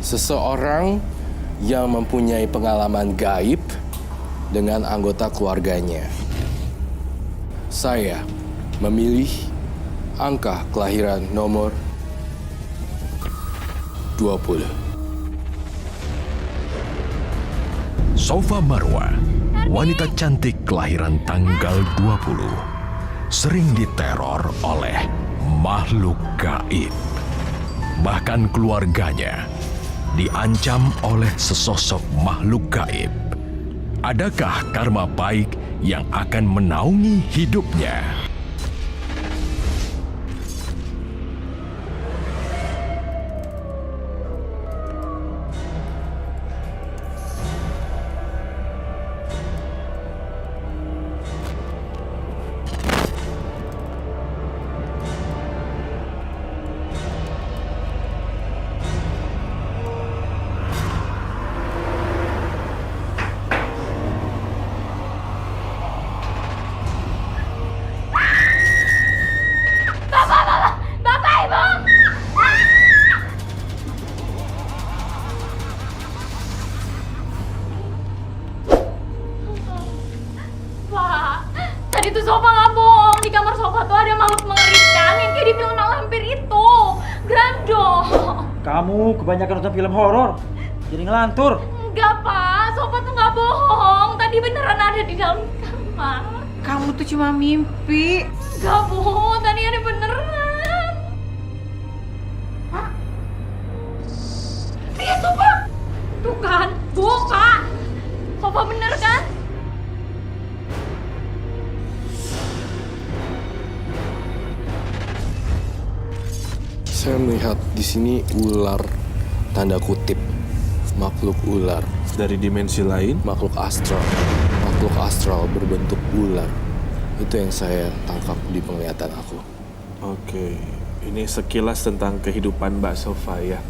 Seseorang yang mempunyai pengalaman gaib dengan anggota keluarganya. Saya memilih angka kelahiran nomor 20. Sofa Marwa, wanita cantik kelahiran tanggal 20, sering diteror oleh makhluk gaib. Bahkan keluarganya diancam oleh sesosok makhluk gaib. Adakah karma baik yang akan menaungi hidupnya? Tadi tuh Sofa nggak bohong, di kamar Sofa tuh ada makhluk mengerikan yang kayak di film lampir itu, Grando. Kamu kebanyakan nonton film horor, jadi ngelantur. Enggak Pak, Sofa tuh nggak bohong, tadi beneran ada di dalam kamar. Kamu tuh cuma mimpi. Nggak bohong, tadi ada beneran. Hah? Lihat Sofa, tuh kan, buka. Sofa bener kan? Saya melihat di sini ular, tanda kutip, makhluk ular. Dari dimensi lain? Makhluk astral berbentuk ular. Itu yang saya tangkap di penglihatan aku. Oke, ini sekilas tentang kehidupan Mbak Sofa ya.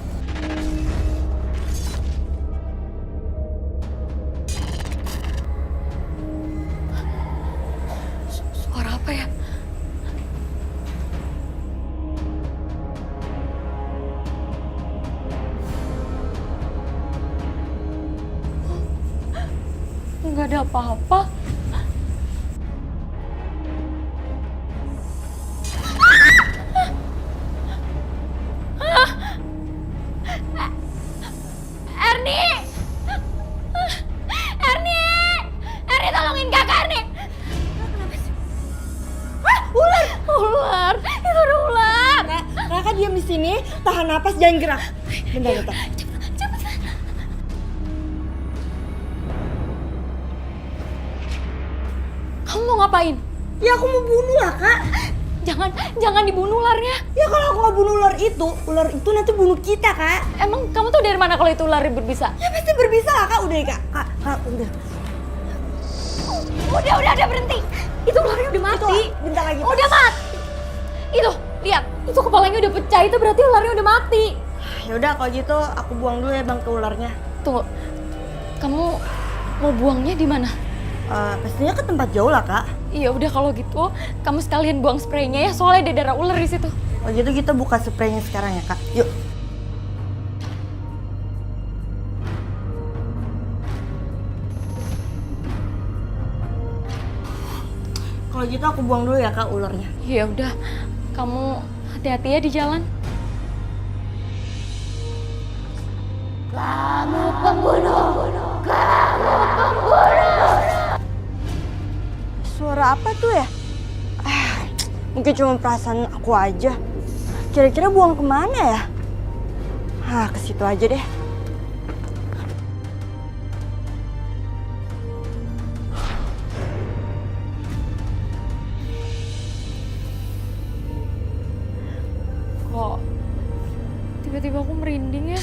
Suara apa ya? Nggak ada apa-apa. Ernie, tolongin kakak Ernie. Kenapa sih? Ular, itu ada ular. Raka diam di sini, tahan napas, jangan gerak. Bentar. Kamu mau ngapain? Ya aku mau bunuh lah, Kak. Jangan dibunuh ularnya. Ya kalau aku nggak bunuh ular itu nanti bunuh kita, Kak. Emang kamu tuh dari mana kalau itu ular berbisa? Ya pasti berbisa lah, Kak. Udah ya, Kak, udah. Udah berhenti. Itu ularnya udah mati. Bentar lagi, Pak. Udah mati. Itu, lihat. Itu kepalanya udah pecah. Itu berarti ularnya udah mati. Ya udah kalau gitu aku buang dulu ya Bang ke ularnya. Tunggu. Kamu mau buangnya di mana? Pastinya ke tempat jauh lah, Kak. Iya udah kalau gitu, kamu sekalian buang spraynya ya, soalnya ada darah ular di situ. Oh gitu kita buka spraynya sekarang ya, Kak. Yuk. Kalau gitu aku buang dulu ya, Kak, ularnya. Ya udah, kamu hati-hati ya di jalan. Kamu pembunuh. Suara apa tuh ya? Mungkin cuma perasaan aku aja. Kira-kira buang kemana ya? Ke situ aja deh. Kok tiba-tiba aku merinding ya?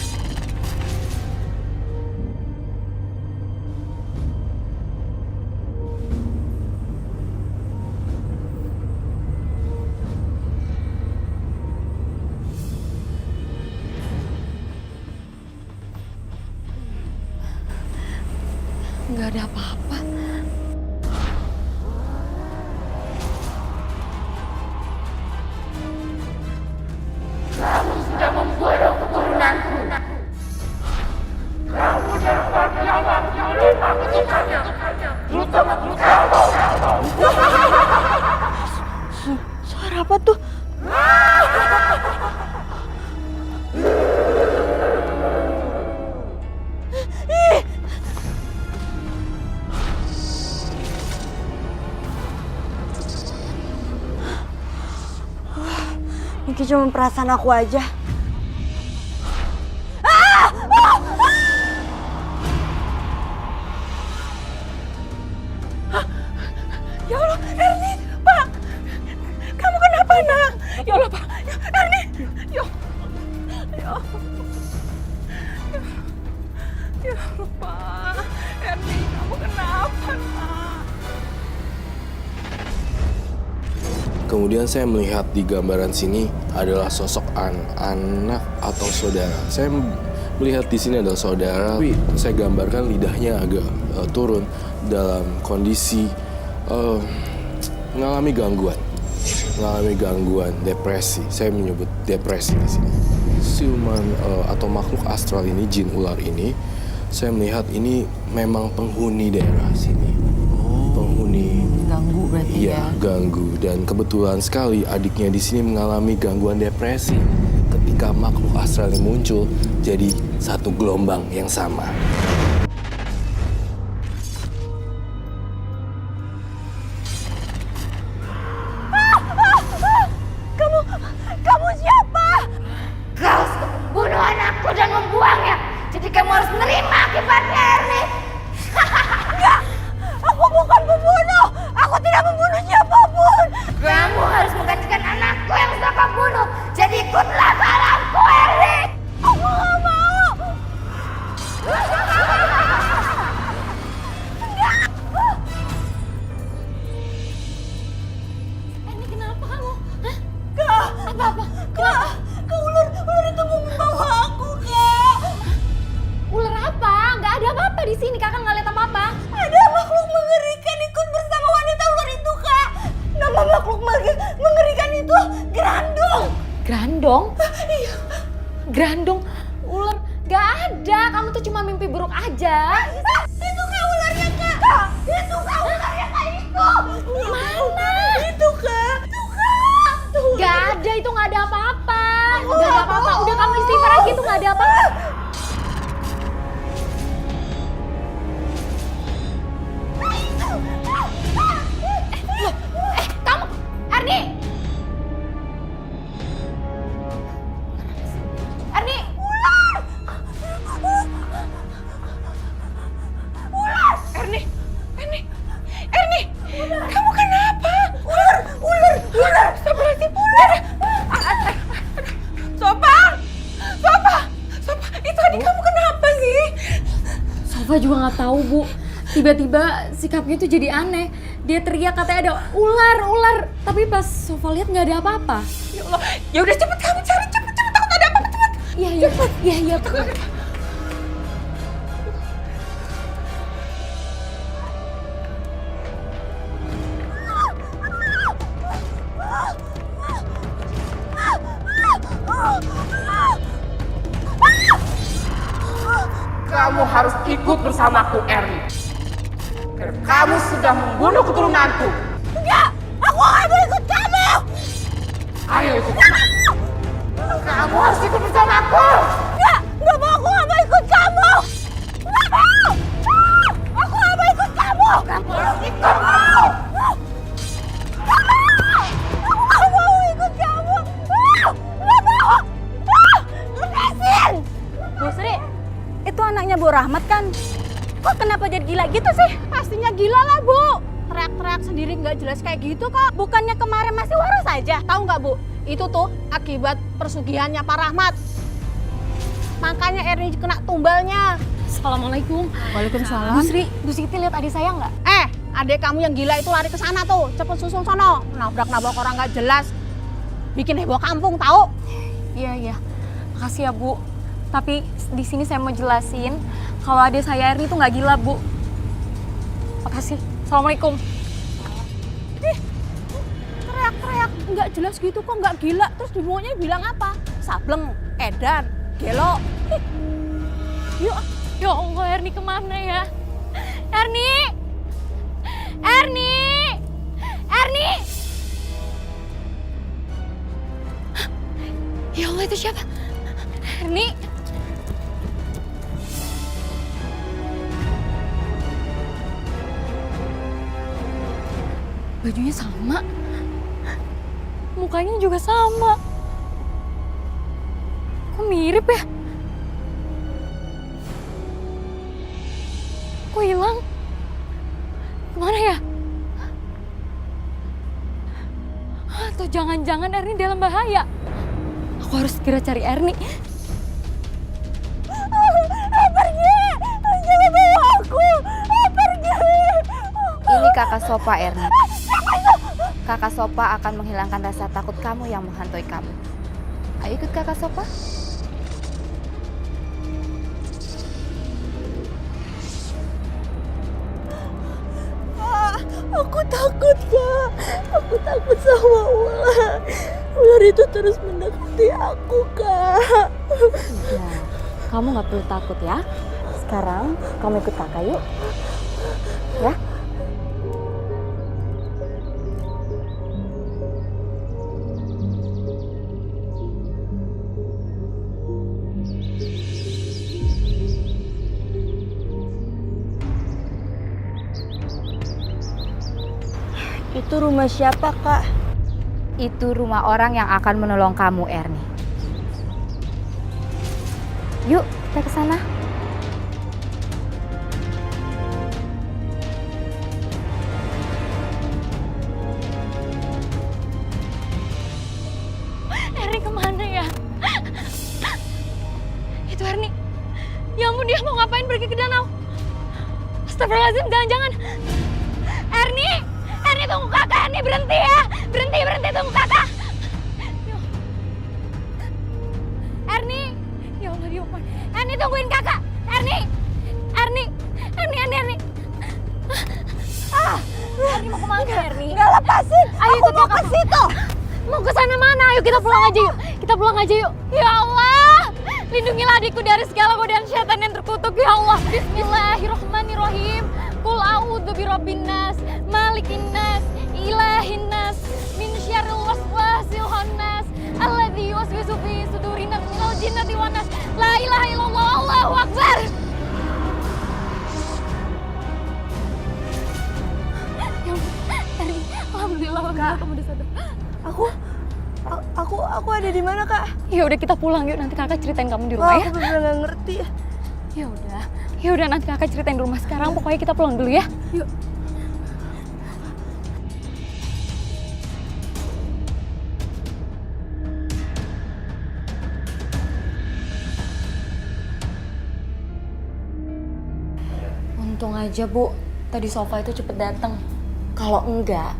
Nggak ada apa-apa. Apa tuh? Mungkin cuma perasaan aku aja. Ya Allah, Erni, Pak, kamu kenapa nak? Ya Allah Pak, Erni, ya Allah, ya Allah Pak, Erni, kamu kenapa nak? Kemudian saya melihat di gambaran sini adalah sosok anak atau saudara. Saya melihat di sini adalah saudara, tapi saya gambarkan lidahnya agak turun dalam kondisi mengalami gangguan depresi. Saya menyebut depresi di sini. Siluman atau makhluk astral ini, jin ular ini, saya melihat ini memang penghuni daerah sini. Penghuni Ganggu berarti ya, ganggu. Dan kebetulan sekali adiknya di sini mengalami gangguan depresi. Ketika makhluk astral ini muncul, jadi satu gelombang yang sama. Kamu siapa? Kau bunuh anakku dan membuangnya. Jadi kamu harus menerima akibatnya, Erni. Enggak, aku bukan pembunuh. Aku tidak membunuh siapapun. Kamu harus menggantikan anakku yang sudah kau bunuh. Jadi ikutlah ke alamku, Erni. Aku nggak mau. Erni, kenapa kamu? Hah? Kak, Apa-apa? Kak, ular itu mau membawa aku, Kak. Ular apa? Nggak ada apa-apa di sini. Kakak nggak lihat apa-apa. Ada makhluk mengerikan ikut bersama wanita ular itu, Kak. Nama makhluk mengerikan itu Grandong. Grandong? Iya. Grandong? Ular? Nggak ada. Kamu tuh cuma mimpi buruk aja. Itu Kak ularnya, Kak. Itu Kak ularnya, Kak, itu. Mana? Itu, Kak. Itu, Kak. Tuh. Nggak ada. Itu nggak ada apa-apa. Nggak ada apa-apa. Udah kamu istighfar aja. Itu nggak ada apa-apa. Kamu, Erni! Erni! Erni, kamu kenapa? Ular, astagfirullahaladzim, ular. Sofa, itu adik kamu kenapa sih? Sofa juga nggak tahu, Bu. Tiba-tiba sikapnya tuh jadi aneh. Dia teriak katanya ada ular. Tapi pas Sofa lihat nggak ada apa-apa. Ya Allah, ya udah cepet kamu cari, cepet, takut ada apa-apa, cepet. Iya. Kamu harus ikut bersamaku, Erni. Karena kamu sudah membunuh keturunanku. Enggak, aku nggak mau ikut kamu. Ayo ikut. Kamu harus ikut bersamaku. Nggak mau, aku nggak mau ikut kamu. Nggak mau. Aku nggak mau ikut kamu. Kamu harus ikut. Nggak mau. Aku nggak mau ikut kamu. Nggak mau. Lepasin. Bu Sri, itu anaknya Bu Rahmat kan? Kok kenapa jadi gila gitu sih? Pastinya gila lah, Bu. Teriak-teriak sendiri nggak jelas kayak gitu kok. Bukannya kemarin masih waras aja. Tahu nggak, Bu? Itu tuh akibat persugihannya Pak Rahmat. Makanya Erni kena tumbalnya. Assalamualaikum. Waalaikumsalam. Bu Siti lihat adik saya nggak? Adik kamu yang gila itu lari ke sana tuh. Cepet susul sono. Nabrak-nabrak orang nggak jelas. Bikin heboh kampung, tahu? Iya. Makasih ya, Bu. Tapi di sini saya mau jelasin kalau adik saya Erni itu nggak gila, Bu. Makasih. Assalamualaikum. Teriak-teriak nggak jelas gitu kok nggak gila. Terus dimaunya bilang apa? Sableng, edan, gelo. Yuk. Ya Allah, Erni kemana ya? Erni! Ya Allah, itu siapa? Erni. Bajunya sama. Mukanya juga sama. Kok mirip ya? Kok hilang? Kemana ya? Atau jangan-jangan Erni dalam bahaya? Aku harus segera cari Erni. Pergi! Jangan bawa aku! Pergi! Ini kakak Sopa, Erni. Kakak Sopa akan menghilangkan rasa takut kamu yang menghantui kamu. Ayo ikut kakak Sopa. Aku takut, Kak. Aku takut sama ular. Ular itu terus mendekati aku, Kak. Udah, kamu nggak perlu takut ya. Sekarang kamu ikut kakak yuk. Ya. Itu rumah siapa, Kak? Itu rumah orang yang akan menolong kamu, Erni. Yuk, kita ke sana. Erni kemana ya? Itu Erni. Ya ampun, dia mau ngapain pergi ke danau? Astagfirullahaladzim, jangan-jangan. Erni! Erni, tunggu kakak! Erni, berhenti ya! Berhenti, tunggu kakak! Erni! Ya Allah, dia mau. Erni, tungguin kakak! Erni! Erni! Erni mau kemana, Erni? Nggak lepasin! Ayo Aku ikut mau kakak. ke situ! Mau ke sana mana? Ayo kita pulang aja yuk. Kita pulang aja yuk. Ya Allah, lindungilah adikku dari segala godaan syaitan yang terkutuk. Ya Allah. Bismillahirrahmanirrahim. Qul a'udzu birabbin nas, malikin nas, ilahin nas, min syarril waswasil khannas, alladzi yuwaswisu fi sudurin nas minal jinnati wan nas. La ilaha illallah, Allahu akbar. Ya Allah, Erni, alhamdulillah kamu udah sadar. Aku ada di mana, Kak? Ya udah kita pulang yuk, nanti kakak ceritain kamu di rumah ya. Aku bener nggak ngerti. Ya udah nanti kakak ceritain di rumah sekarang. Pokoknya kita pulang dulu ya. Yuk. Untung aja Bu, tadi Sofa itu cepet datang. Kalau enggak,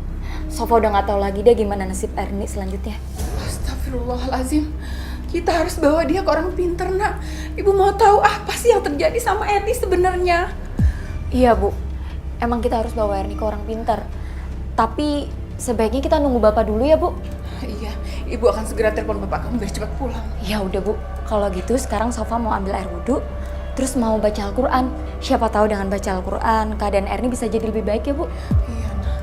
Sofa udah nggak tahu lagi deh gimana nasib Erni selanjutnya. Astagfirullahaladzim. Kita harus bawa dia ke orang pinter, Nak. Ibu mau tahu apa sih yang terjadi sama Erni sebenarnya? Iya Bu, emang kita harus bawa Erni ke orang pintar. Tapi sebaiknya kita nunggu Bapak dulu ya Bu. Iya, Ibu akan segera telepon Bapak kamu biar cepat pulang. Ya udah Bu, kalau gitu sekarang Sofa mau ambil air wudhu, terus mau baca Al-Quran. Siapa tahu dengan baca Al-Quran keadaan Erni bisa jadi lebih baik ya Bu. Iya, Nak.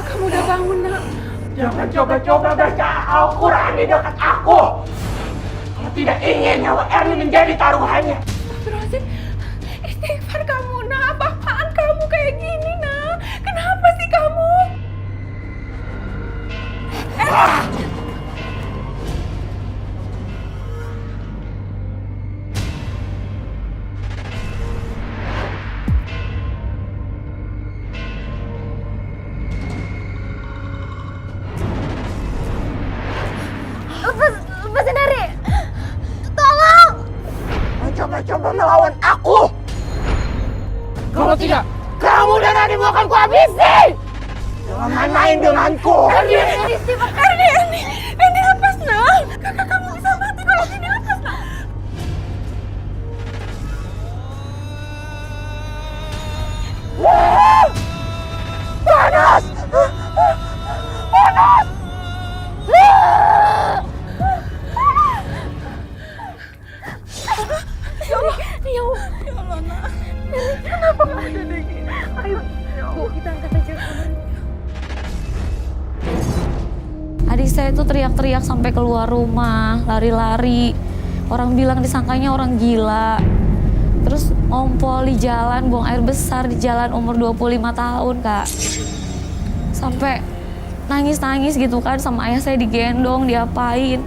Kamu udah bangun, Nak. Jangan coba-coba baca Al-Quran di dekat aku. Kalau tidak ingin nyawa Erni menjadi taruhannya. Astagfirullahaladzim. Istighfar kamu, Nak. Apa-apaan kamu kayak gini, Nak? Kenapa sih kamu? Lepasin Erni! Tolong! Coba-coba melawan aku. Kalau tidak, kamu dan adikmu akan kuhabisi. Jangan main-main denganku. Erni, lepas, Nak. Kakak kamu bisa mati kalau gini, lepas, Nak. Panas! Panas! Ya Allah, Nak. Kenapa kamu jadi gini? Ayo, Bu, kita saya itu teriak-teriak sampai keluar rumah, lari-lari. Orang bilang disangkanya orang gila. Terus ngompol di jalan, buang air besar di jalan umur 25 tahun, Kak. Sampai nangis-nangis gitu kan, sama ayah saya digendong, diapain.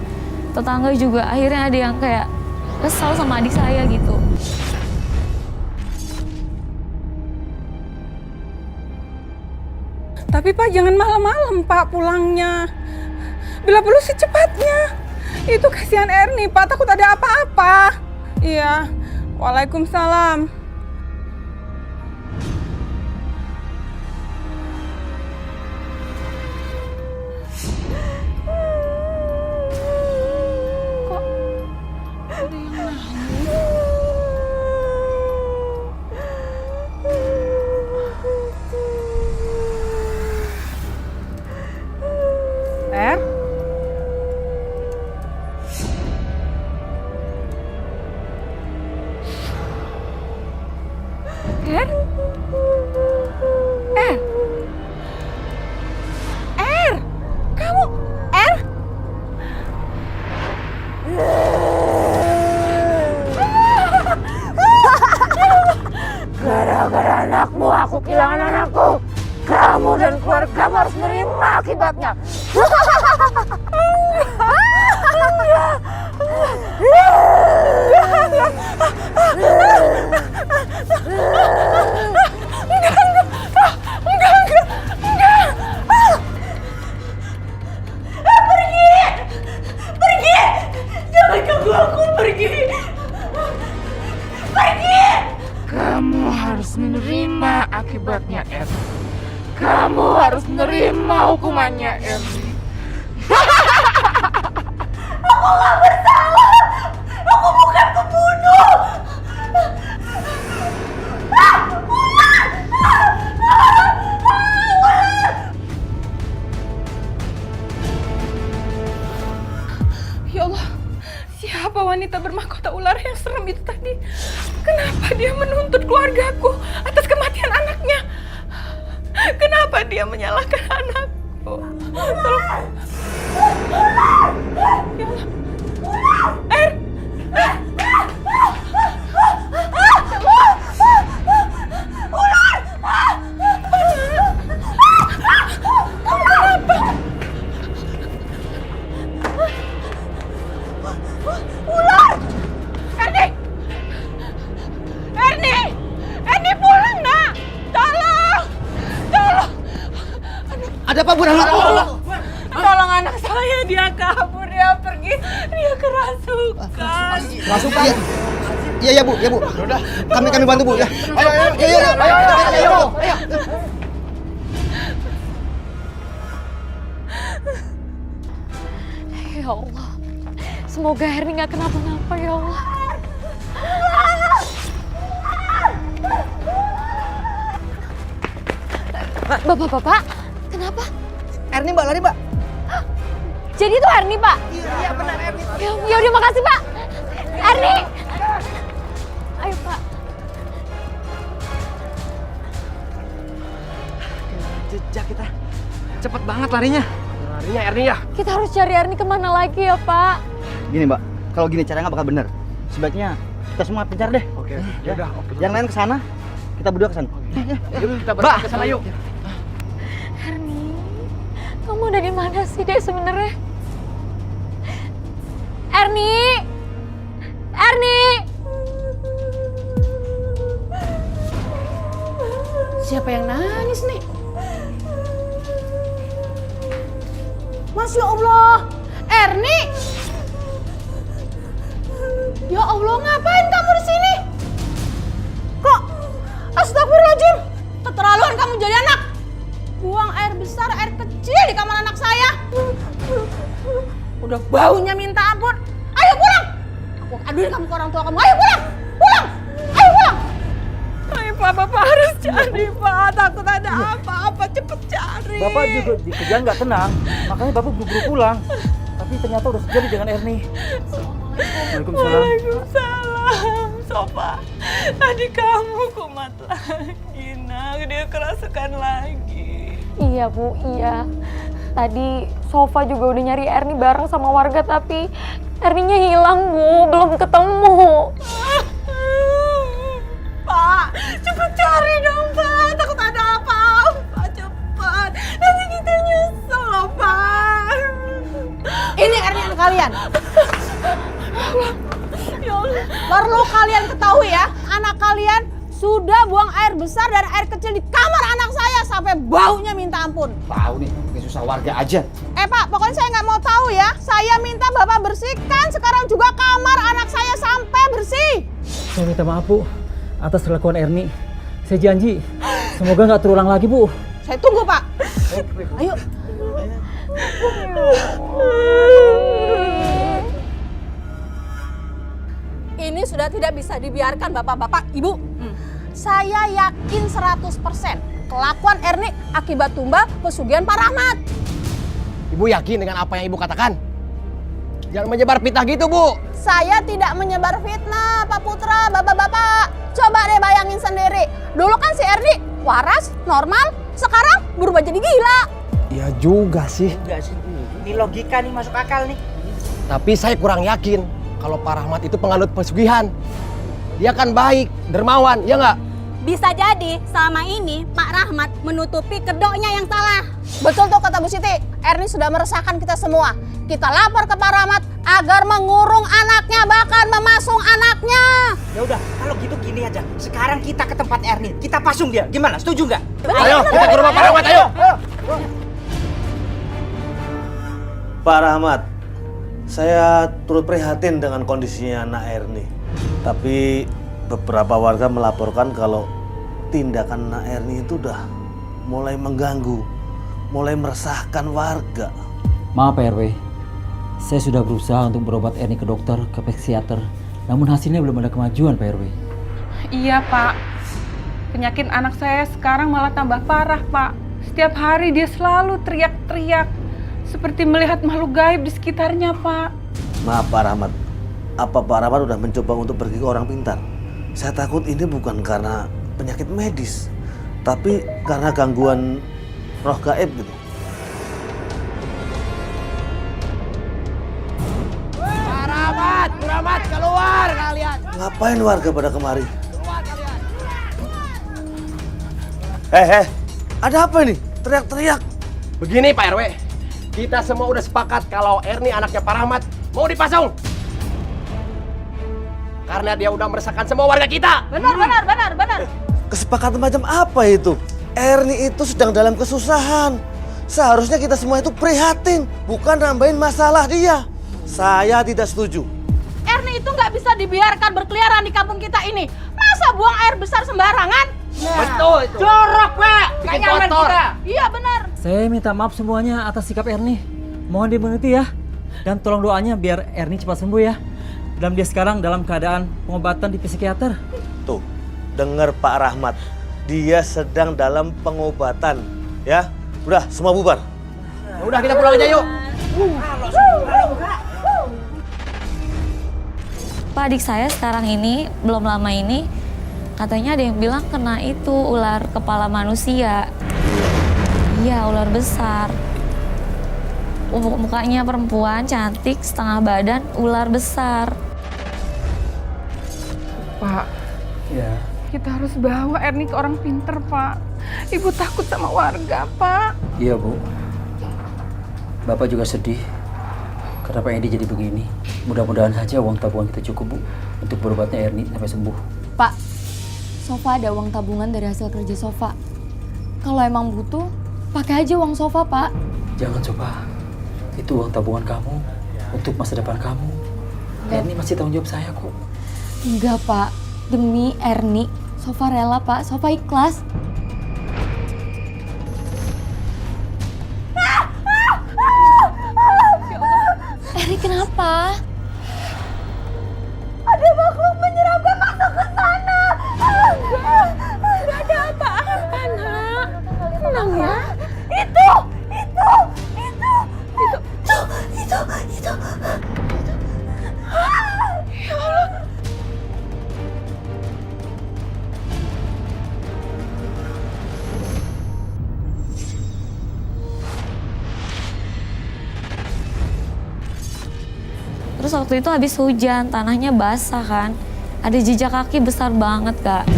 Tetangga juga akhirnya ada yang kayak kesal sama adik saya gitu. Tapi Pak, jangan malam-malam Pak pulangnya. Bila perlu secepatnya. Itu kasihan Erni Pak, takut ada apa-apa. Iya, waalaikumsalam. Kok ada yang nangis? Er? Er? Er? Er? Kamu? Er? Gara-gara anakmu, aku kehilangan anakku. Kamu dan keluargamu harus menerima akibatnya. Pergi! Jangan ganggu aku, pergi! Pergi! Kamu harus menerima akibatnya, Erni. Kamu harus menerima hukumannya, Erni. Aku gak bersalah! Aku bukan pembunuh! Ya Allah, siapa wanita bermahkota ular yang serem itu tadi? Kenapa dia menuntut keluargaku atas kematian anaknya? Kenapa dia menyalahkan anakku? Tolong. Ya Allah. Er! Ular! Kamu kenapa? Ular! Erni! Erni! Erni pulang, Nak! Tolong! Tolong! Ada apa, Bu Rahmat? Tolong anak saya, dia kabur, dia pergi, dia kerasukan. Masuk, Pak. Iya, Bu, ya, Bu. Udah. Kami bantu, Bu, ya. Ayo. Ya Allah, semoga Erni nggak kenapa-napa ya Allah. Bapak, kenapa? Erni, Mbak, lari, Mbak. Jadi itu Erni, Pak? Iya, benar, Erni. Ya udah, makasih, Pak. Erni! Ayo, Pak. Jejak kita. Cepet banget larinya. Larinya Erni ya. Kita harus cari Erni kemana lagi ya, Pak? Gini, Mbak. Kalau gini caranya nggak bakal bener. Sebaiknya kita semua pencar deh. Oke. Ya udah. Yang lain ke sana. Kita berdua ke sana. Yuk, kita berangkat ke sana yuk. Erni, kamu ada di mana sih, Dek, sebenarnya? Erni! Erni! Siapa yang nangis nih? Masya Allah, Erni! Ya Allah, ngapain kamu di sini? Kok? Astagfirullahaladzim, keterlaluan kamu jadi anak. Buang air besar, air kecil di kamar anak saya. Udah baunya minta ampun. Ayo pulang. Aku aduin kamu ke orang tua kamu. Ayo pulang, pulang. Ayo pulang. Ayo Pak, Bapak harus cari Pak. Takut ada apa-apa, cepet cari. Bapak juga dikejar nggak tenang, makanya Bapak buru-buru pulang. Tapi ternyata udah terjadi dengan Erni. Waalaikumsalam. Waalaikumsalam. Sofa, adik kamu kumat lagi, Nak. Dia kerasukan lagi. Iya, Bu, iya. Tadi Sofa juga udah nyari Erni bareng sama warga, tapi Erninya hilang, Bu. Belum ketemu. Pak, cepet cari dong, Pak. Takut ada apa-apa. Cepet. Nanti kita nyesel loh, Pak. Ini Erni anak kalian. Ya Allah. Perlu kalian ketahui ya, anak kalian sudah buang air besar dan air kecil di kamar anak saya sampai baunya minta ampun. Tahu nih, kayak susah warga aja. Pak, pokoknya saya nggak mau tahu ya. Saya minta Bapak bersihkan sekarang juga kamar anak saya sampai bersih. Saya minta maaf, Bu, atas kelakuan Erni. Saya janji, semoga nggak terulang lagi, Bu. Saya tunggu, Pak. Ayo. Ini sudah tidak bisa dibiarkan, Bapak-bapak, Ibu. Saya yakin 100% kelakuan Erni akibat tumbal pesugihan Pak Rahmat. Ibu yakin dengan apa yang Ibu katakan? Jangan menyebar fitnah gitu, Bu. Saya tidak menyebar fitnah, Pak Putra, Bapak-bapak. Coba deh bayangin sendiri. Dulu kan si Erni waras, normal, sekarang berubah jadi gila. Ya juga sih. Enggak sih, ini logika nih, masuk akal nih. Tapi saya kurang yakin kalau Pak Rahmat itu penganut pesugihan. Dia kan baik, dermawan, ya nggak? Bisa jadi selama ini Pak Rahmat menutupi kedoknya yang salah. Betul tuh kata Bu Siti, Erni sudah meresahkan kita semua. Kita lapor ke Pak Rahmat agar mengurung anaknya, bahkan memasung anaknya. Ya udah, kalau gitu gini aja. Sekarang kita ke tempat Erni, kita pasung dia. Gimana? Setuju nggak? Ayo, kita ke rumah Pak Rahmat, ayo. Pak Rahmat, saya turut prihatin dengan kondisinya anak Erni. Tapi beberapa warga melaporkan kalau tindakan anak Erni itu udah mulai mengganggu, mulai meresahkan warga. Maaf Pak RW, saya sudah berusaha untuk berobat Erni ke dokter, ke psikiater. Namun hasilnya belum ada kemajuan Pak RW. Iya, Pak. Penyakit anak saya sekarang malah tambah parah, Pak. Setiap hari dia selalu teriak-teriak. Seperti melihat makhluk gaib di sekitarnya, Pak. Maaf Pak Rahmat, apa Pak Rahmat udah mencoba untuk pergi ke orang pintar? Saya takut ini bukan karena penyakit medis, tapi karena gangguan roh gaib gitu. Pak Rahmat, keluar kalian. Ngapain warga pada kemari? Ada apa ini? Teriak-teriak. Begini Pak RW, kita semua udah sepakat kalau Erni anaknya Pak Rahmat mau dipasung. Karena dia udah meresahkan semua warga kita. Benar. Kesepakatan macam apa itu? Erni itu sedang dalam kesusahan. Seharusnya kita semua itu prihatin, bukan nambahin masalah dia. Saya tidak setuju. Erni itu nggak bisa dibiarkan berkeliaran di kampung kita ini. Masa buang air besar sembarangan? Betul itu. Jorok, Pak. Bikin kotor. Iya benar. Saya minta maaf semuanya atas sikap Erni. Mohon dimengerti ya. Dan tolong doanya biar Erni cepat sembuh ya. Dan dia sekarang dalam keadaan pengobatan di psikiater. Tuh, dengar Pak Rahmat. Dia sedang dalam pengobatan, ya. Udah, semua bubar. Udah kita pulang aja yuk. Pak, adik saya sekarang ini, belum lama ini, katanya ada yang bilang kena itu ular kepala manusia. Iya, ular besar. Mukanya perempuan, cantik, setengah badan, ular besar. Pak, Ya. kita harus bawa Erni ke orang pinter, Pak. Ibu takut sama warga, Pak. Iya Bu. Bapak juga sedih. Kenapa Erni jadi begini? Mudah-mudahan saja uang tabungan kita cukup Bu untuk berobatnya Erni sampai sembuh. Pak, Sofa ada uang tabungan dari hasil kerja Sofa. Kalau emang butuh, pakai aja uang Sofa, Pak. Jangan coba. Itu uang tabungan kamu untuk masa depan kamu. Erni masih tanggung jawab saya kok. Enggak, Pak. Demi Erni, Sofa rela, Pak. Sofa ikhlas. Erni kenapa? Ada makhluk menyeramkan masuk ke sana. Gak ada apa-apa, Nak. Tenang ya. Itu. Ya Allah. Terus waktu itu habis hujan, tanahnya basah kan. Ada jejak kaki besar banget, Kak.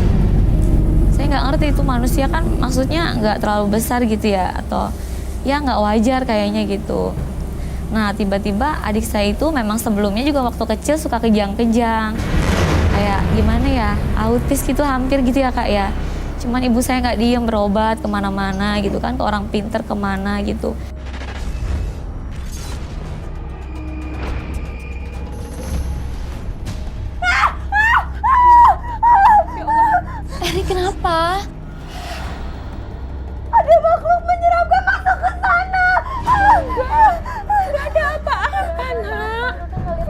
Saya nggak ngerti itu manusia kan maksudnya nggak terlalu besar gitu ya. Atau ya nggak wajar kayaknya gitu. Nah tiba-tiba adik saya itu memang sebelumnya juga waktu kecil suka kejang-kejang. Kayak gimana ya, autis gitu hampir gitu ya Kak ya. Cuman ibu saya nggak diem, berobat kemana-mana gitu kan, ke orang pinter kemana gitu. Ini kenapa? Ada makhluk menyeramkan masuk ke sana. Enggak ada apa-apa, Nak.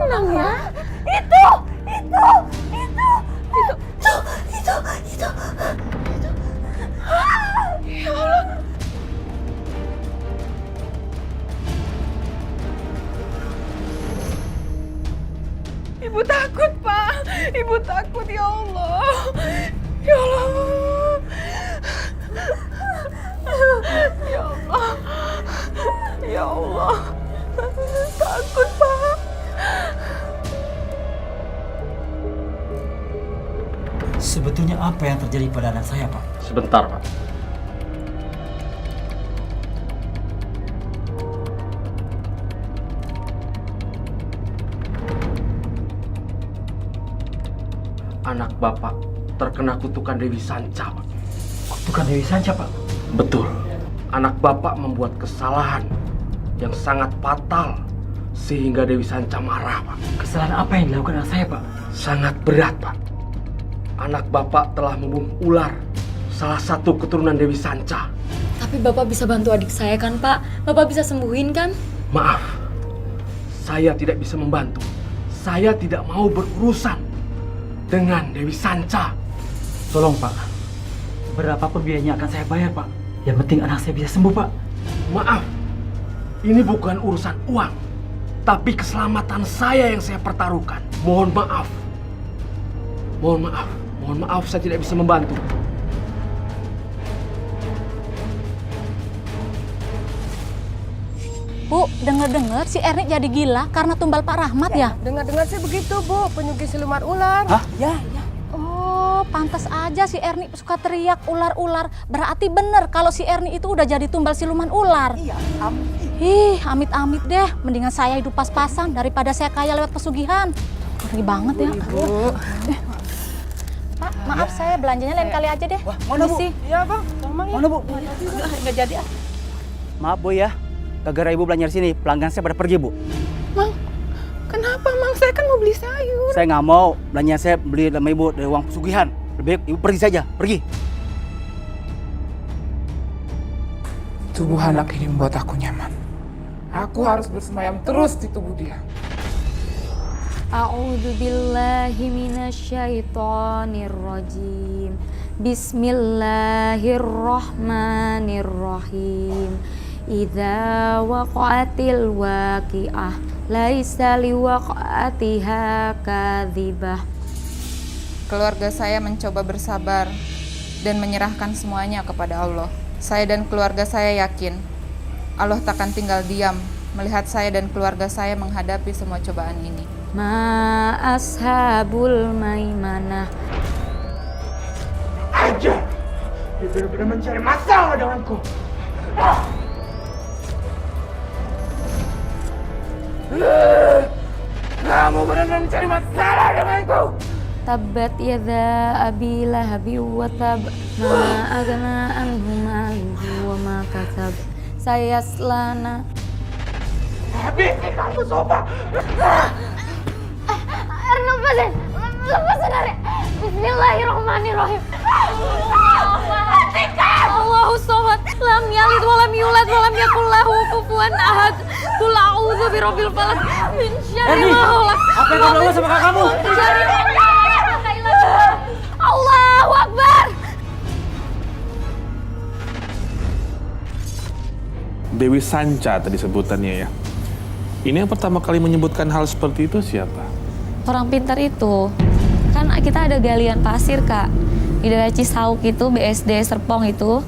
Tenang ya. Itu. Ya Allah. Ibu takut, Pak. Ibu takut, ya Allah. Ya Allah. Ya Allah. Ya Allah. Takut, Pak. Sebetulnya apa yang terjadi pada anak saya, Pak? Sebentar, Pak. Anak Bapak terkena kutukan Dewi Sanca, Pak. Kutukan Dewi Sanca, Pak? Betul. Anak Bapak membuat kesalahan yang sangat fatal sehingga Dewi Sanca marah, Pak. Kesalahan apa yang dilakukan anak saya, Pak? Sangat berat, Pak. Anak Bapak telah membunuh ular, salah satu keturunan Dewi Sanca. Tapi Bapak bisa bantu adik saya kan Pak? Bapak bisa sembuhin kan? Maaf, saya tidak bisa membantu. Saya tidak mau berurusan dengan Dewi Sanca. Tolong, Pak. Berapapun biayanya akan saya bayar, Pak. Yang penting anak saya bisa sembuh, Pak. Maaf, ini bukan urusan uang, tapi keselamatan saya yang saya pertaruhkan. Mohon maaf. Mohon maaf saya tidak bisa membantu. Bu, dengar-dengar si Erni jadi gila karena tumbal Pak Rahmat ya? Dengar-dengar sih begitu, Bu. Penyugi siluman ular. Hah? Ya. Oh, pantas aja si Erni suka teriak ular-ular. Berarti bener kalau si Erni itu udah jadi tumbal siluman ular. Iya, amin. Ih, amit-amit deh. Mendingan saya hidup pas-pasan daripada saya kaya lewat pesugihan. Ngeri banget ya. Bu. Pak, maaf saya belanjanya lain kali aja deh. Mana, Bu? Iya, Bang. Sama ya. Mana, Bu? Nggak jadi ah. Maaf, Bu ya. Gara-gara Ibu belanja di sini, pelanggan saya pada pergi, Bu. Mang, kenapa, Mang? Saya kan mau beli sayur. Saya nggak mau belanja saya beli sama Ibu dari uang pesugihan. Lebih baik Ibu pergi saja, pergi. Tubuh anak ini membuat aku nyaman. Aku harus bersemayam terus di tubuh dia. A'udzu billahi minasyaitonir rajim. Bismillahirrahmanirrahim. Idza waqa'atil waqi'ah laisa liwaqa'atiha kadzibah. Keluarga saya mencoba bersabar dan menyerahkan semuanya kepada Allah. Saya dan keluarga saya yakin Allah takkan tinggal diam melihat saya dan keluarga saya menghadapi semua cobaan ini. Ma ashabul maimanah. Aja, dia benar-benar mencari masalah denganku. Kamu benar-benar mencari masalah denganku. Tabbat yada abi lahabi wa tab. Ma aghna anhu maluhu wa ma kasab. Sayaslana. Habis kamu sopa. Lepasin Ari. Bismillahirrahmanirrahim. Allahu samad, lam yalid wa lam yulad wa lam yakul lahu kufuwan ahad. Qul a'udzu birabbil falaq min syarri ma khalaq. Apa yang kamu lakukan sama kakak kamu? Allahu Akbar. Dewi Sanca tadi sebutannya ya. Ini yang pertama kali menyebutkan hal seperti itu siapa? Orang pintar itu. Kan kita ada galian pasir, Kak. Di daerah Cisauk itu, BSD Serpong itu.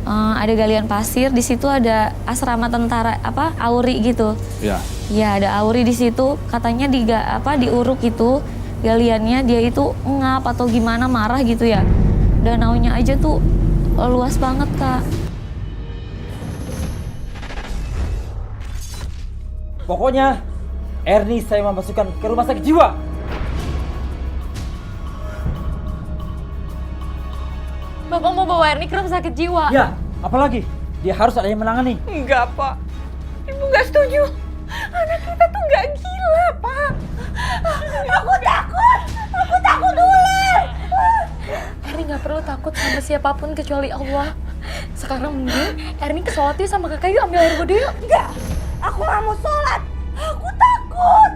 ada galian pasir, di situ ada asrama tentara Auri gitu. Ya. Ya, ada Auri di situ, katanya diuruk itu galiannya, dia itu ngap atau gimana, marah gitu ya. Danaunya aja tuh luas banget, Kak. Pokoknya Erni saya memasukkan ke rumah sakit jiwa. Bapak mau bawa Erni ke rumah sakit jiwa? Ya, apalagi dia harus ada yang menangani. Enggak, Pak. Ibu nggak setuju. Anak kita tuh nggak gila, Pak. Aku takut. Aku takut ular. Erni nggak perlu takut sama siapapun kecuali Allah. Sekarang mending Erni ke sholat yuk sama kakak yuk, ambil air wudhu yuk. Enggak. Aku nggak mau sholat. Aku takut.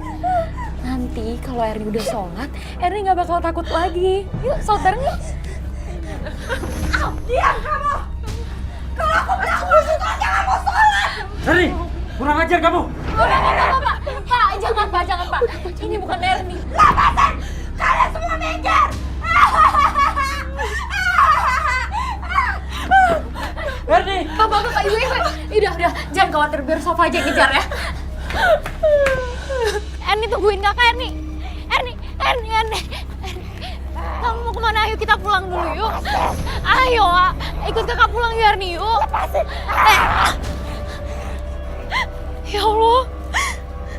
Nanti kalau Erni udah sholat, Erni nggak bakal takut lagi. Yuk, sholat bareng yuk. Diam kamu. Kalau aku bilang mau sholat, jangan mau sholat. Erni, kurang ajar kamu. Pak, jangan Pak. Ini bukan Erni. Lepasin. Kalian semua minggir. Erni. Bapak, ibu. Udah, jangan khawatir, biar Sofa aja yang ngejar ya. Erni, tungguin kakak Erni. Erni. Kamu mau kemana? Ayo kita pulang dulu yuk. Ayo, ikut kakak pulang ya Erni yuk. Ya Allah,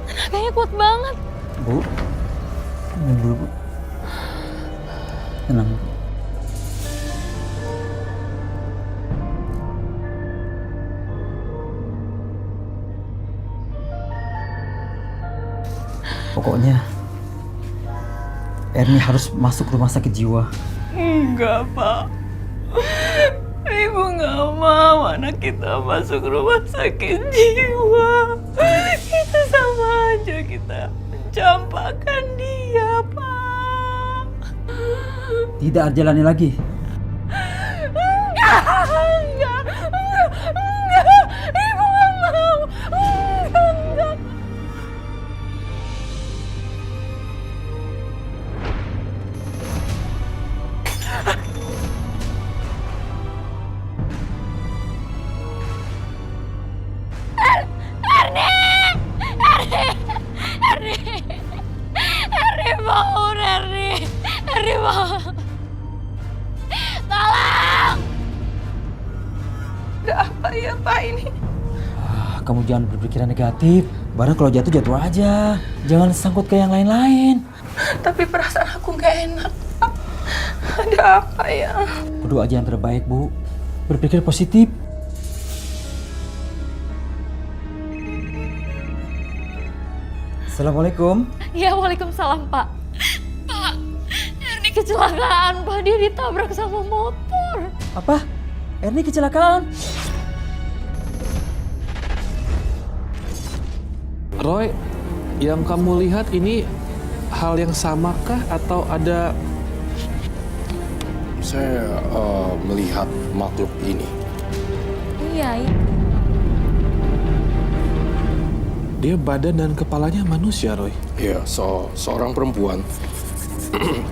tenaganya kuat banget. Bu, tenang dulu, Bu. Tenang. Pokoknya Erni harus masuk rumah sakit jiwa. Enggak, Pak. Ibu nggak mau anak kita masuk rumah sakit jiwa. Itu sama aja kita mencampakkan dia, Pak. Tidak ada jalannya lagi. Enggak. Ibu nggak mau. Enggak. Erni bangun. Tolong. Ada apa ya, Pak ini? Kamu jangan berpikiran negatif. Barang kalau jatuh aja. Jangan sangkut ke yang lain-lain. Tapi perasaan aku nggak enak, Pak. Ada apa ya? Berdoa aja yang terbaik, Bu. Berpikir positif. Assalamualaikum. Ya, waalaikumsalam, Pak. Pak, Erni kecelakaan, Pak. Dia ditabrak sama motor. Apa? Erni kecelakaan? Roy, yang kamu lihat ini hal yang samakah atau ada... Saya melihat makhluk ini. Iya. Dia badan dan kepalanya manusia, Roy. Ya, seorang perempuan.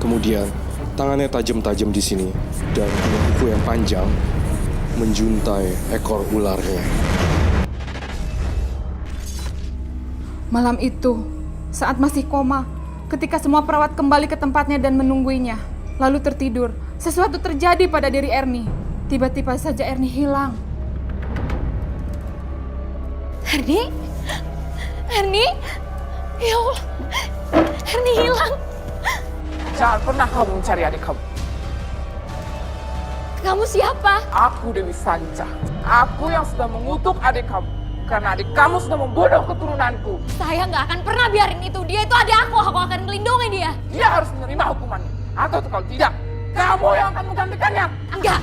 Kemudian tangannya tajam-tajam di sini dan punya kuku yang panjang menjuntai ekor ularnya. Malam itu, saat masih koma, ketika semua perawat kembali ke tempatnya dan menungguinya, lalu tertidur, sesuatu terjadi pada diri Erni. Tiba-tiba saja Erni hilang. Erni? Ya Allah, Erni hilang. Jangan pernah kamu mencari adik kamu. Kamu siapa? Aku Dewi Sanca. Aku yang sudah mengutuk adik kamu. Karena adik kamu sudah membunuh keturunanku. Saya nggak akan pernah biarin itu. Dia itu adik aku akan melindungi dia. Dia harus menerima hukumannya. Atau kalau tidak, kamu yang akan menggantikannya. Enggak!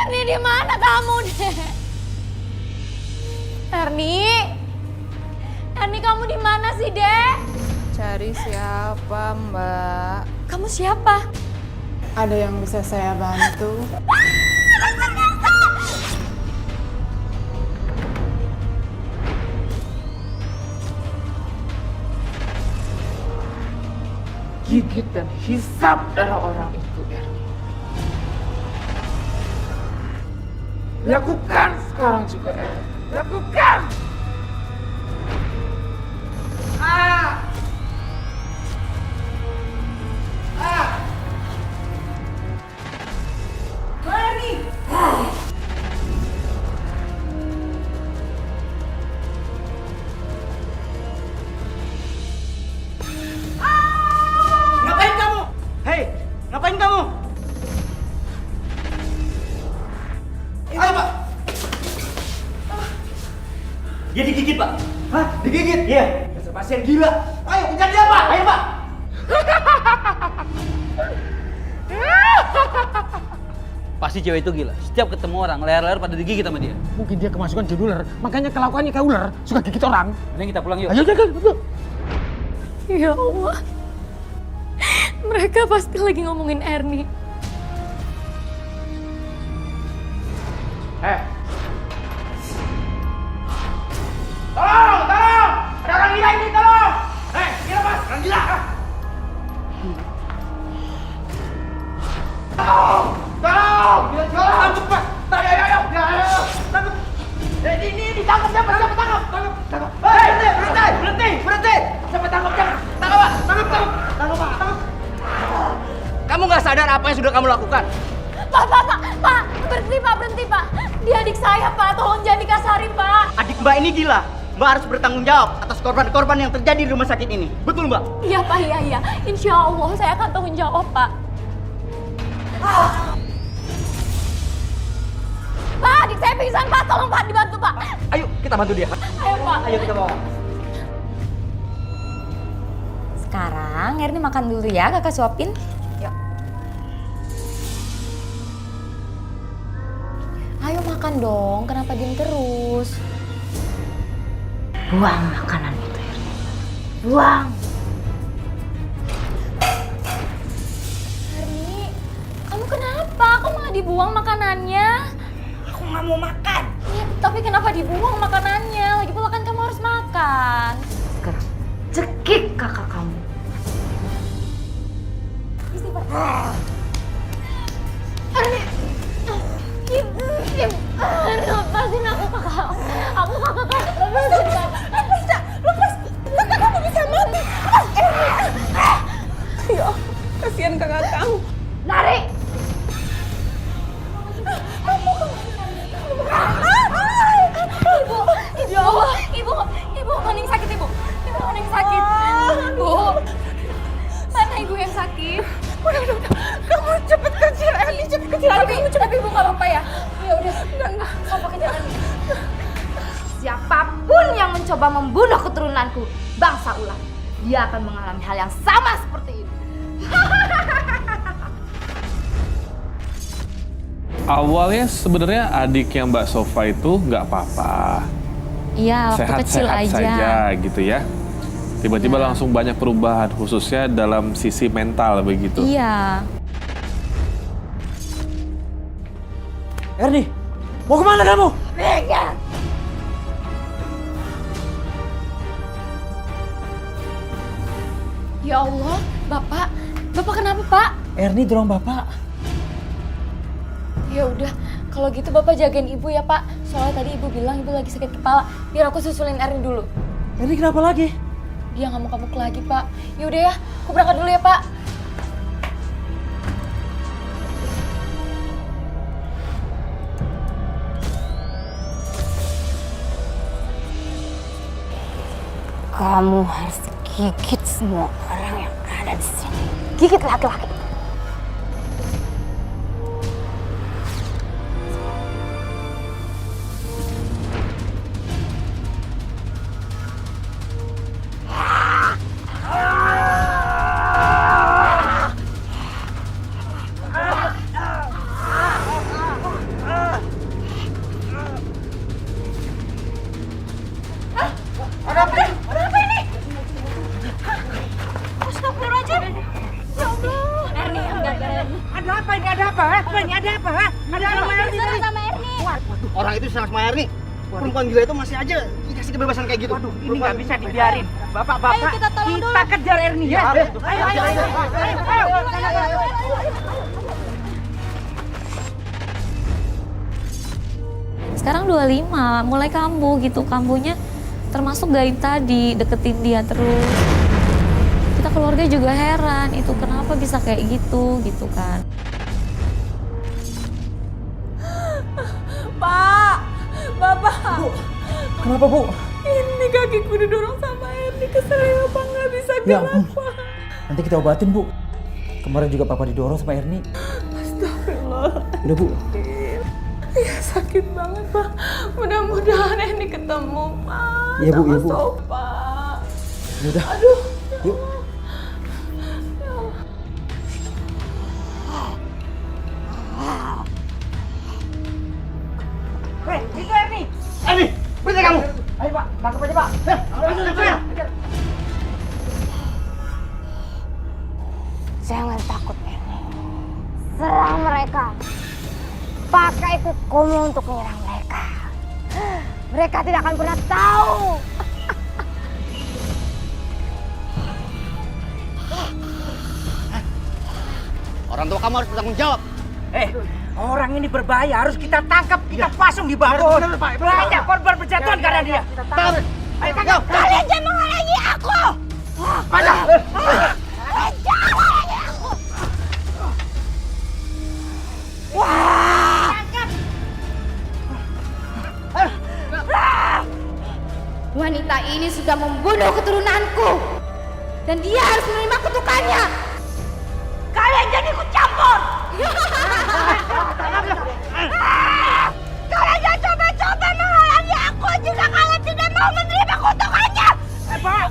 Erni, di mana kamu, Dek? Erni, kamu di mana sih, Dek? Cari siapa, Mbak? Kamu siapa? Ada yang bisa saya bantu? gigit dan hisap darah orang itu, Ernie. Lakukan sekarang juga, Ernie. Lakukan! Ngapain kamu? Hei, ngapain kamu? Ayo, Pak. Dia digigit, Pak. Hah? Digigit? Iya. Dasar pasien gila. Ayo, kejar dia, Pak. Ayo, Pak. Pasti cewek itu gila. Setiap ketemu orang, leher-leher pada digigit sama dia. Mungkin dia kemasukan jadi ular, makanya kelakuannya kayak ular, suka gigit orang. Mending kita pulang yuk. Ayo, jaga, yuk. Ya Allah. Mereka pasti lagi ngomongin Ernie. Tolong! Ada orang gila ini, tolong! Gila mas, orang gila! Tolong! Tangkap pak! Ayo! Tangkap! Ini ditangkap, siapa tangkap? Tangkap! Hei, berhenti! Siapa tangkap, Tangkap pak! Tangkap! Kamu nggak sadar apa yang sudah kamu lakukan? Pak, berhenti pak. Dia adik saya pak, tolong jangan dikasarin pak. Adik Mbak ini gila. Mbak harus bertanggung jawab atas korban-korban yang terjadi di rumah sakit ini. Betul, Mbak? Iya pak, iya. Insya Allah saya akan tanggung jawab pak. Pak, adik saya pingsan pak, tolong pak dibantu pak. Ayo, kita bantu dia. Ayo pak. Ayo kita bawa. Sekarang Ernie makan dulu ya, kakak suapin. Yuk. Ayo makan dong, kenapa diem terus? Buang makanan itu, Ernie. Buang. Ernie, kamu kenapa? Kok malah dibuang makanannya? Aku nggak mau makan. Ya, tapi kenapa dibuang makanannya? Lagi pula kan kamu harus makan. Sekarang cekik kakak kamu. Istighfar. Ernie. Ibu. Lepasin aku kakak. Aku kakak kamu. Lepas. Kakak kamu bisa mati. Ya, kasihan kakak kamu. Lari. Ibu, mana yang sakit ibu? Ibu mana yang sakit? Bu, mana ibu yang sakit? Udah. Kamu cepet kejar Ernie, cepet kejar Ernie. Tapi ibu gak apa-apa ya? Ya udah, enggak. Apa kejaran? Siapapun yang mencoba membunuh keturunanku, bangsa ular, dia akan mengalami hal yang sama seperti ini. Awalnya sebenarnya adiknya Mbak Sofa itu nggak apa-apa. Iya, waktu kecil Sehat-sehat saja gitu ya. Tiba-tiba langsung banyak perubahan, khususnya dalam sisi mental begitu. Iya. Ernie, mau kemana kamu? Minggir! Ya Allah, Bapak kenapa Pak? Ernie dorong Bapak. Ya udah, kalau gitu Bapak jagain Ibu ya Pak. Soalnya tadi Ibu bilang Ibu lagi sakit kepala. Biar aku susulin Ernie dulu. Ernie kenapa lagi? Dia nggak mau kabuk lagi Pak. Ya udah ya, aku berangkat dulu ya Pak. Kamu harus gigit semua orang yang ada di sini. Gigit laki-laki. Orang itu diserang sama Ernie. Perempuan gila itu masih aja dikasih kasih kebebasan kayak gitu? Waduh, ini nggak bisa dibiarin. Bapak-bapak, Ayo kita tolong dulu. kejar Ernie ya. Ayo. Sekarang 25, mulai kambuh gitu. Kambuhnya termasuk Gaib tadi, deketin dia terus. Kita keluarga juga heran, itu kenapa bisa kayak gitu kan. Pak, Bapak. Bu, kenapa Bu? Ini kakiku didorong sama Ernie, keselnya Pak nggak bisa Ya gerak, ampun. Pak. Nanti kita obatin Bu. Kemarin juga Papa didorong sama Ernie. Astagfirullah. Udah Bu. Ya sakit banget, Pak. Mudah-mudahan Ernie ketemu, Pak. Iya, Bu, sama iya, Bu. Sofa. Yaudah. Aduh. Yuk. Hei, itu Ernie. Ernie, berhenti kamu. Ayo Pak, tangkap aja Pak. Jangan takut, Ernie. Serang mereka. Pakai kukumu untuk menyerang mereka. Mereka tidak akan pernah tahu. Orang tua kamu harus bertanggung jawab. Orang ini berbahaya, harus kita tangkap, kita pasung di bawah. Banyak korban berjatuhan karena dia. Ayo tangkap. Kalian jangan menghalangi aku. Pada. Jangan menghalangi aku. Wanita ini sudah membunuh keturunanku. Dan dia harus menerima kutukannya. Kalian jangan ikut campur. Kalian jangan coba-coba menghalangi aku jika kalian tidak mau menerima kutukannya. Pak.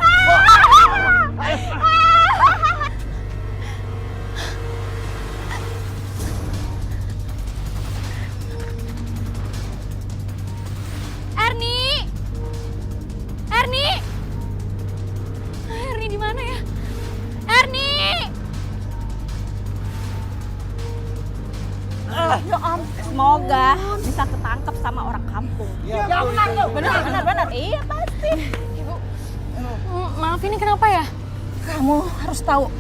Ernie! Ernie! Ernie di mana ya? Ernie! Ya ampun, semoga bisa ketangkep sama orang kampung. Benar. Iya pasti. Ibu, maaf ini kenapa ya? Kamu harus tahu,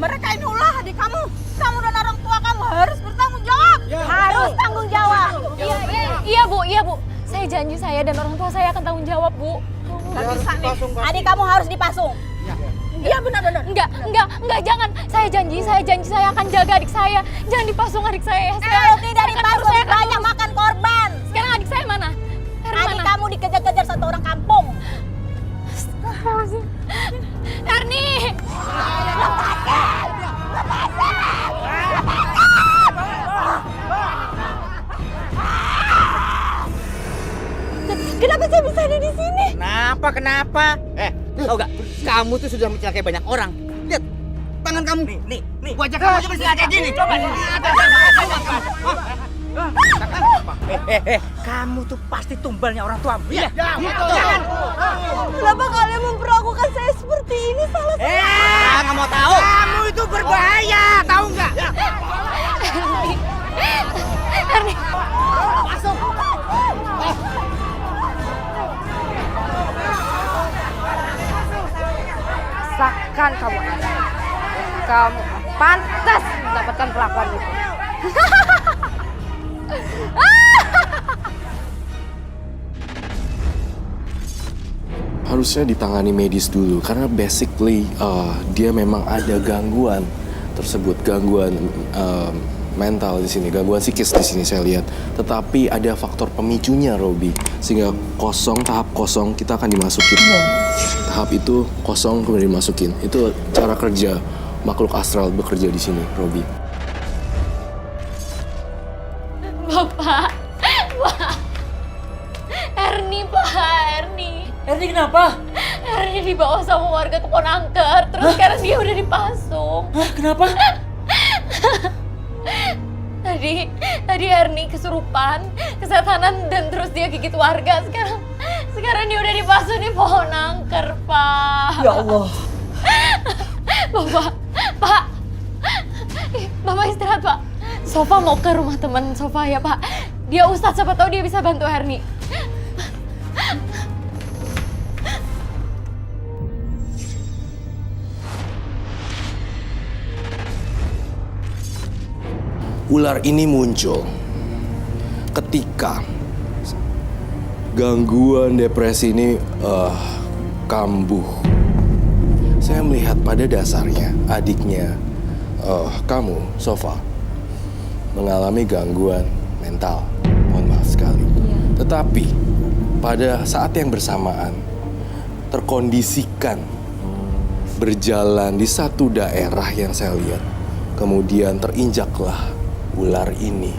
mereka ini ulah adik kamu. Kamu dan orang tua kamu harus bertanggung jawab. Harus tanggung jawab. Iya bu. Saya janji saya dan orang tua saya akan tanggung jawab, Bu. Gak bisa nih. Adik kamu harus dipasung. Iya benar-benar. Enggak, jangan. Saya janji saya akan jaga adik saya. Jangan dipasung adik saya. Kalau tidak dipasung banyak makan korban. Sekarang adik saya mana? Adik kamu dikejar-kejar satu orang kampung. Ernie! Kenapa saya bisa ada di sini? Kenapa? Tahu gak? Kamu tuh sudah mencelakai banyak orang. Lihat, tangan kamu. Nih. Wajah kamu aja masih kayak gini. Coba. Kamu tuh pasti tumbalnya orang tuamu. Iya. Jangan. Kenapa kalian memperlakukan saya seperti ini? Salah saya. Nggak mau tahu. Kamu itu berbahaya, tahu nggak? Ernie! Masuk. Rasakan kamu, Ernie. Kamu pantas mendapatkan perlakuan itu. Harusnya ditangani medis dulu karena basically dia memang ada gangguan tersebut, gangguan mental di sini, gangguan psikis di sini saya lihat. Tetapi ada faktor pemicunya, Robi, sehingga tahap kosong kita akan dimasukin. Tahap itu kosong kemudian dimasukin. Itu cara kerja makhluk astral bekerja di sini, Robi. Bapak. Ernie, Ernie kenapa? Ernie dibawa sama warga ke Ponangker, terus sekarang dia udah dipasung. Hah, kenapa? Tadi Ernie kesurupan, kesetanan, dan terus dia gigit warga. Sekarang dia udah dipasung di Ponangker, Pak. Ya Allah. Bapak istirahat, Pak. Sofa mau ke rumah teman Sofa ya, Pak. Dia ustadz, siapa tahu dia bisa bantu Ernie. Ular ini muncul ketika gangguan depresi ini kambuh. Saya melihat pada dasarnya adiknya kamu, Sofa, mengalami gangguan mental. Mohon maaf sekali. Tetapi pada saat yang bersamaan terkondisikan berjalan di satu daerah yang saya lihat. Kemudian terinjaklah ular ini.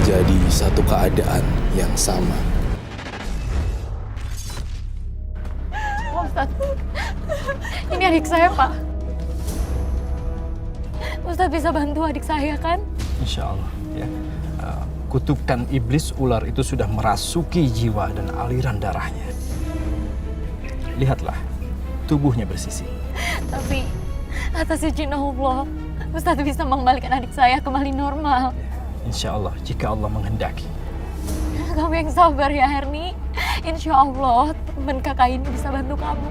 Jadi satu keadaan yang sama. Pak Ustadz, ini adik saya, Pak. Ustadz bisa bantu adik saya kan? Insya Allah ya. Kutukan iblis ular itu sudah merasuki jiwa dan aliran darahnya. Lihatlah, tubuhnya bersisi. Tapi atas izin Allah, Ustadz bisa mengembalikan adik saya kembali normal. Insya Allah, jika Allah menghendaki. Kamu yang sabar ya, Erni. Insya Allah, teman kakak ini bisa bantu kamu.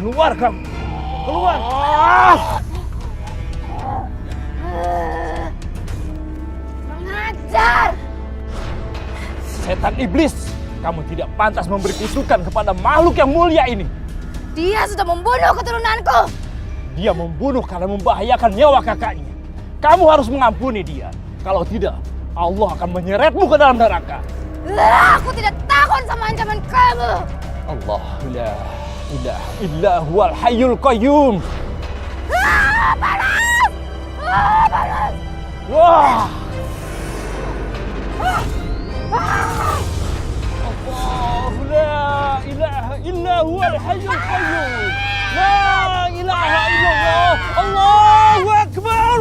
Keluar kamu! Keluar! Mengajar! Setan iblis! Kamu tidak pantas memberi kutukan kepada makhluk yang mulia ini. Dia sudah membunuh keturunanku. Dia membunuh karena membahayakan nyawa kakaknya. Kamu harus mengampuni dia. Kalau tidak, Allah akan menyeretmu ke dalam neraka. Aku tidak takut sama ancaman kamu. Allah la ilaha illa huwal hayyul qayyum. Panas! Panas! Wah! Allah la ilaha illa huwal hayyul qayyum. La ilaha illallah. Allahu akbar.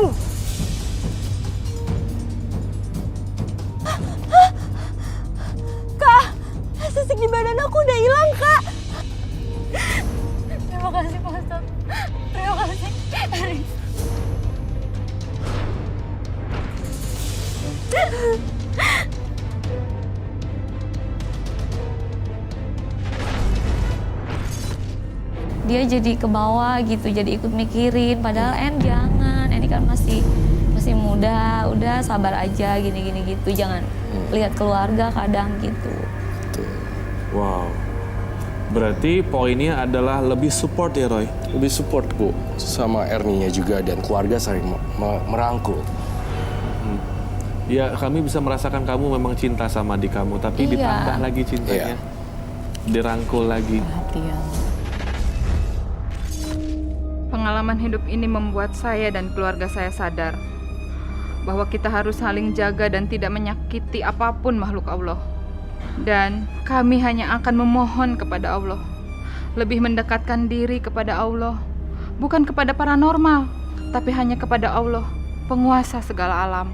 Kak, sisik di badan aku udah hilang, Kak. Terima kasih, Pak Ustadz. Terima kasih. Dia jadi ke bawah gitu, jadi ikut mikirin. Padahal jangan, ini kan masih muda, udah sabar aja gini gitu. Jangan lihat keluarga kadang gitu. Wow. Berarti poinnya adalah lebih support ya, Roy? Lebih support, Bu. Sama Erninya juga dan keluarga saling merangkul. Ya, kami bisa merasakan kamu memang cinta sama adik kamu, tapi Iya. ditambah lagi cintanya. Dirangkul lagi. Pengalaman hidup ini membuat saya dan keluarga saya sadar bahwa kita harus saling jaga dan tidak menyakiti apapun makhluk Allah. Dan kami hanya akan memohon kepada Allah, lebih mendekatkan diri kepada Allah, bukan kepada paranormal, tapi hanya kepada Allah, penguasa segala alam.